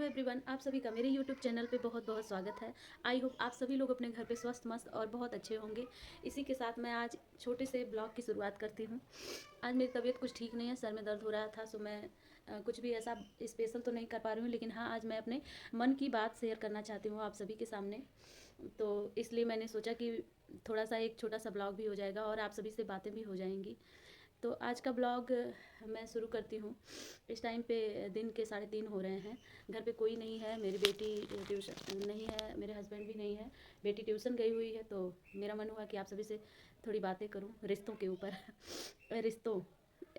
Everyone, आप सभी का मेरे यूट्यूब चैनल पे बहुत बहुत स्वागत है। आई होप आप सभी लोग अपने घर पे स्वस्थ मस्त और बहुत अच्छे होंगे। इसी के साथ मैं आज छोटे से ब्लॉग की शुरुआत करती हूँ। आज मेरी तबीयत कुछ ठीक नहीं है, सर में दर्द हो रहा था, सो मैं कुछ भी ऐसा स्पेशल तो नहीं कर पा रही हूँ, लेकिन हाँ, आज मैं अपने मन की बात शेयर करना चाहती हूँ आप सभी के सामने। तो इसलिए मैंने सोचा कि थोड़ा सा एक छोटा सा ब्लॉग भी हो जाएगा और आप सभी से बातें भी हो जाएंगी। तो आज का ब्लॉग मैं शुरू करती हूँ। इस टाइम पे दिन के 3:30 हो रहे हैं। घर पे कोई नहीं है, मेरी बेटी ट्यूशन नहीं है, मेरे हस्बैंड भी नहीं है, बेटी ट्यूशन गई हुई है। तो मेरा मन हुआ कि आप सभी से थोड़ी बातें करूँ रिश्तों के ऊपर। रिश्तों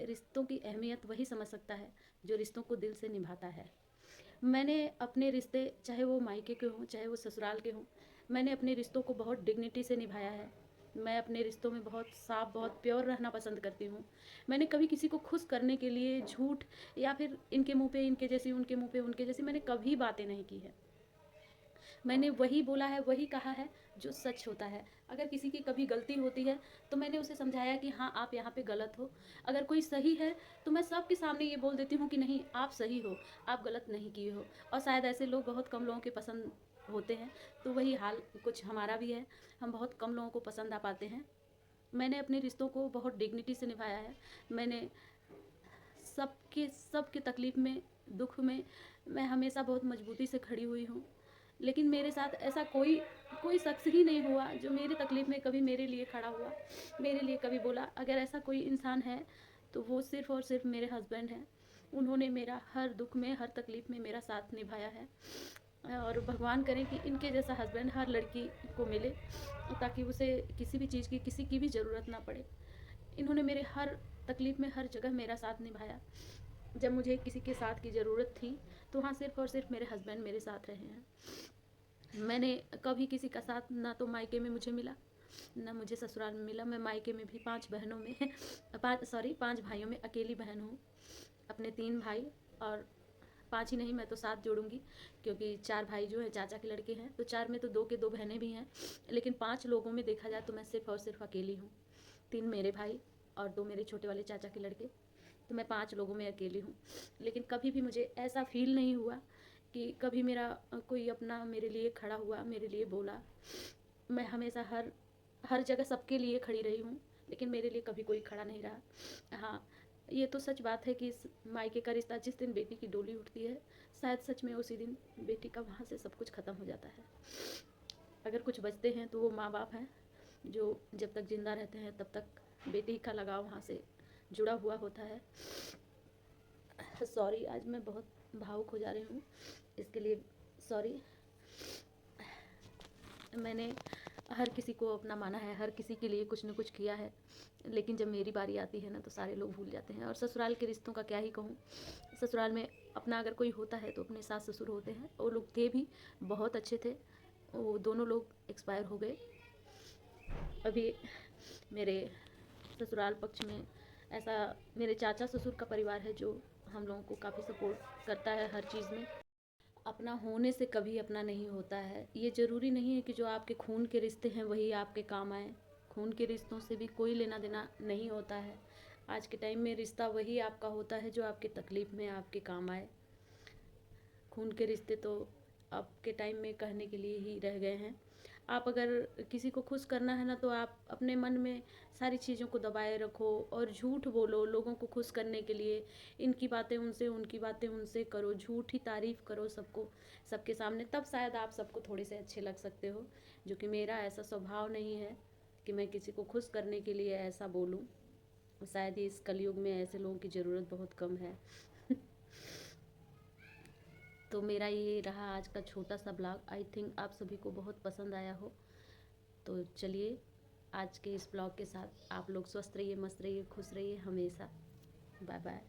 रिश्तों की अहमियत वही समझ सकता है जो रिश्तों को दिल से निभाता है। मैंने अपने रिश्ते, चाहे वो मायके के हों चाहे वो ससुराल के हों, मैंने अपने रिश्तों को बहुत डिग्निटी से निभाया है। मैं अपने रिश्तों में बहुत साफ, बहुत प्योर रहना पसंद करती हूँ। मैंने कभी किसी को खुश करने के लिए झूठ या फिर इनके मुंह पे इनके जैसी, उनके मुंह पे उनके जैसी, मैंने कभी बातें नहीं की है। मैंने वही बोला है, वही कहा है जो सच होता है। अगर किसी की कभी गलती होती है तो मैंने उसे समझाया कि हाँ, आप यहाँ पे गलत हो। अगर कोई सही है तो मैं सबके सामने ये बोल देती हूँ कि नहीं, आप सही हो, आप गलत नहीं किए हो। और शायद ऐसे लोग बहुत कम लोगों के पसंद होते हैं। तो वही हाल कुछ हमारा भी है, हम बहुत कम लोगों को पसंद आ पाते हैं। मैंने अपने रिश्तों को बहुत डिग्निटी से निभाया है। मैंने सबके तकलीफ़ में, दुख में मैं हमेशा बहुत मजबूती से खड़ी हुई हूँ। लेकिन मेरे साथ ऐसा कोई कोई शख्स ही नहीं हुआ जो मेरी तकलीफ़ में कभी मेरे लिए खड़ा हुआ, मेरे लिए कभी बोला। अगर ऐसा कोई इंसान है तो वो सिर्फ़ और सिर्फ़ मेरे हस्बैंड हैं। उन्होंने मेरा हर दुख में, हर तकलीफ़ में मेरा साथ निभाया है। और भगवान करे कि इनके जैसा हस्बैंड हर लड़की को मिले, ताकि उसे किसी भी चीज़ की, किसी की भी ज़रूरत ना पड़े। इन्होंने मेरे हर तकलीफ़ में हर जगह मेरा साथ निभाया। जब मुझे किसी के साथ की ज़रूरत थी तो वहाँ सिर्फ़ और सिर्फ़ मेरे हस्बैंड मेरे साथ रहे हैं। मैंने कभी किसी का साथ ना तो मायके में मुझे मिला, ना मुझे ससुराल में मिला। मैं मायके में भी 5 बहनों में 5 भाइयों में अकेली बहन हूँ। अपने 3 भाई, और 5 ही नहीं, मैं तो 7 जोड़ूंगी, क्योंकि 4 भाई जो हैं चाचा के लड़के हैं, तो 4 में तो 2 के 2 बहनें भी हैं। लेकिन 5 लोगों में देखा जाए तो मैं सिर्फ़ और सिर्फ अकेली हूँ। 3 मेरे भाई और 2 मेरे छोटे वाले चाचा के लड़के। तो मैं 5 लोगों में अकेली हूँ। लेकिन कभी भी मुझे ऐसा फ़ील नहीं हुआ कि कभी मेरा कोई अपना मेरे लिए खड़ा हुआ, मेरे लिए बोला। मैं हमेशा हर हर जगह सबके लिए खड़ी रही हूँ, लेकिन मेरे लिए कभी कोई खड़ा नहीं रहा। हाँ, ये तो सच बात है कि इस मायके का रिश्ता जिस दिन बेटी की डोली उठती है, शायद सच में उसी दिन बेटी का वहाँ से सब कुछ ख़त्म हो जाता है। अगर कुछ बचते हैं तो वो माँ बाप हैं, जो जब तक ज़िंदा रहते हैं तब तक बेटी का लगाव वहाँ से जुड़ा हुआ होता है। सॉरी, आज मैं बहुत भावुक हो जा रही हूँ, इसके लिए सॉरी। मैंने हर किसी को अपना माना है, हर किसी के लिए कुछ न कुछ किया है, लेकिन जब मेरी बारी आती है ना तो सारे लोग भूल जाते हैं। और ससुराल के रिश्तों का क्या ही कहूँ। ससुराल में अपना अगर कोई होता है तो अपने सास ससुर होते हैं। वो लोग थे भी, बहुत अच्छे थे। वो दोनों लोग एक्सपायर हो गए। अभी मेरे ससुराल पक्ष में ऐसा मेरे चाचा ससुर का परिवार है जो हम लोगों को काफ़ी सपोर्ट करता है हर चीज़ में। अपना होने से कभी अपना नहीं होता है। ये ज़रूरी नहीं है कि जो आपके खून के रिश्ते हैं वही आपके काम आए। खून के रिश्तों से भी कोई लेना देना नहीं होता है। आज के टाइम में रिश्ता वही आपका होता है जो आपकी तकलीफ़ में आपके काम आए। खून के रिश्ते तो अब के टाइम में कहने के लिए ही रह गए हैं। आप अगर किसी को खुश करना है ना तो आप अपने मन में सारी चीज़ों को दबाए रखो और झूठ बोलो लोगों को खुश करने के लिए। इनकी बातें उनसे, उनकी बातें उनसे करो, झूठी तारीफ़ करो सबको, सबके सामने, तब शायद आप सबको थोड़े से अच्छे लग सकते हो। जो कि मेरा ऐसा स्वभाव नहीं है कि मैं किसी को खुश करने के लिए ऐसा बोलूँ। शायद इस कलयुग में ऐसे लोगों की ज़रूरत बहुत कम है। तो मेरा ये रहा आज का छोटा सा ब्लॉग। आई थिंक आप सभी को बहुत पसंद आया हो। तो चलिए, आज के इस ब्लॉग के साथ आप लोग स्वस्थ रहिए, मस्त रहिए, खुश रहिए हमेशा। Bye bye.